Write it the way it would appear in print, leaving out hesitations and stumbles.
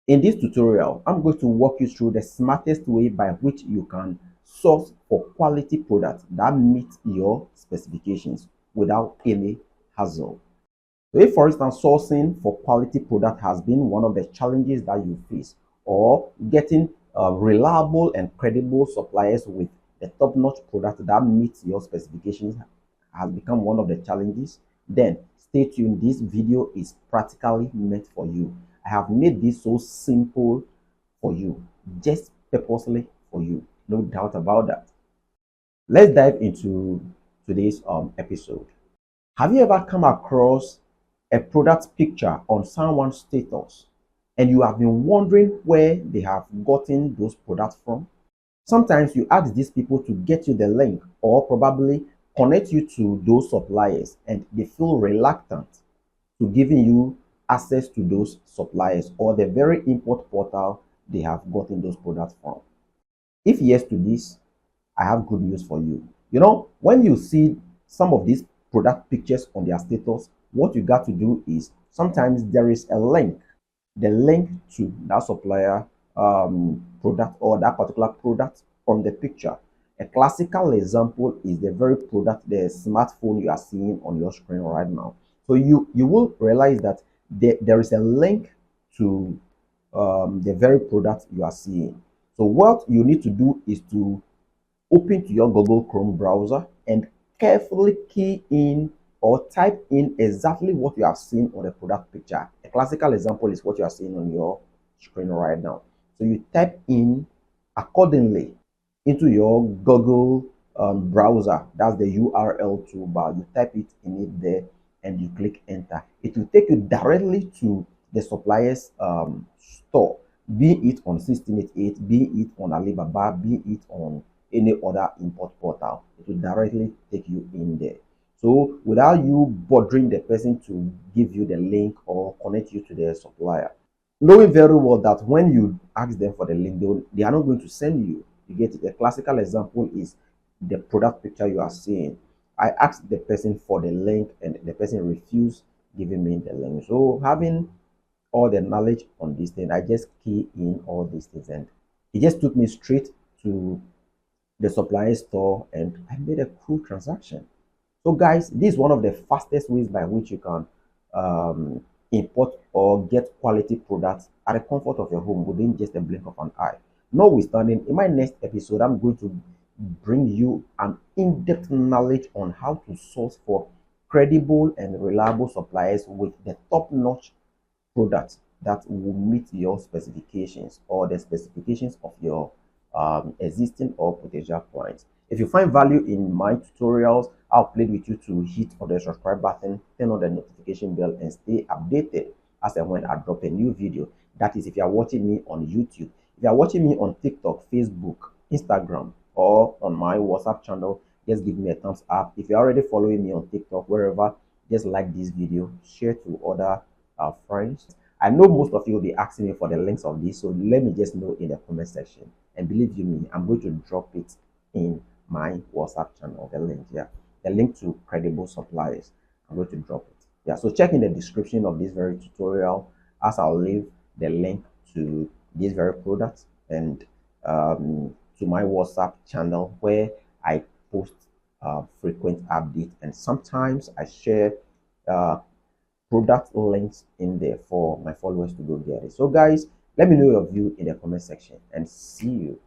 In this tutorial, I'm going to walk you through the smartest way by which you can source for quality products that meet your specifications without any hassle. So if, for instance, sourcing for quality product has been one of the challenges that you face, or getting reliable and credible suppliers with the top-notch product that meets your specifications has become one of the challenges, then stay tuned. This video is practically meant for you. I have made this so simple for you, just purposely for you. No doubt about that. Let's dive into today's episode. Have you ever come across a product picture on someone's status and you have been wondering where they have gotten those products from? Sometimes you ask these people to get you the link or probably connect you to those suppliers, and they feel reluctant to giving you access to those suppliers or the very import portal they have gotten those products from. If yes to this, I have good news for you. When you see some of these product pictures on their status, what you got to do is sometimes there is a link, the link to that supplier product or that particular product on the picture. A classical example is the very product, the smartphone you are seeing on your screen right now. So you will realize that there is a link to the very product you are seeing. So what you need to do is to open to your Google Chrome browser and carefully key in or type in exactly what you have seen on the product picture. A classical example is what you are seeing on your screen right now. So you type in accordingly into your Google browser. That's the URL toolbar. You type it in it there and you click enter. It will take you directly to the supplier's store, be it on 1688, be it on Alibaba, be it on any other import portal. It will directly take you in there. So without you bothering the person to give you the link or connect you to their supplier, knowing very well that when you ask them for the link, they are not going to send you. You get it. A classical example is the product picture you are seeing. I asked the person for the link and the person refused giving me the link. So having all the knowledge on this thing, I just key in all these things and it just took me straight to the supplier store and I made a cool transaction. So guys, this is one of the fastest ways by which you can import or get quality products at the comfort of your home within just a blink of an eye. Notwithstanding, in my next episode, I'm going to bring you an in-depth knowledge on how to source for credible and reliable suppliers with the top-notch products that will meet your specifications or the specifications of your existing or potential clients. If you find value in my tutorials, I'll plead with you to hit on the subscribe button, turn on the notification bell, and stay updated as and when I drop a new video. That is if you are watching me on YouTube. If you are watching me on TikTok, Facebook, Instagram, or on my WhatsApp channel, just give me a thumbs up. If you're already following me on TikTok, wherever, just like this video, share to other friends. I know most of you will be asking me for the links of this, so let me just know in the comment section. And believe you me, I'm going to drop it in my WhatsApp channel, the link, yeah, the link to credible suppliers. I'm going to drop it. Yeah, so check in the description of this very tutorial as I'll leave the link to these very products and to my WhatsApp channel where I post frequent updates and sometimes I share product links in there for my followers to go get it. So guys, let me know your view in the comment section and see you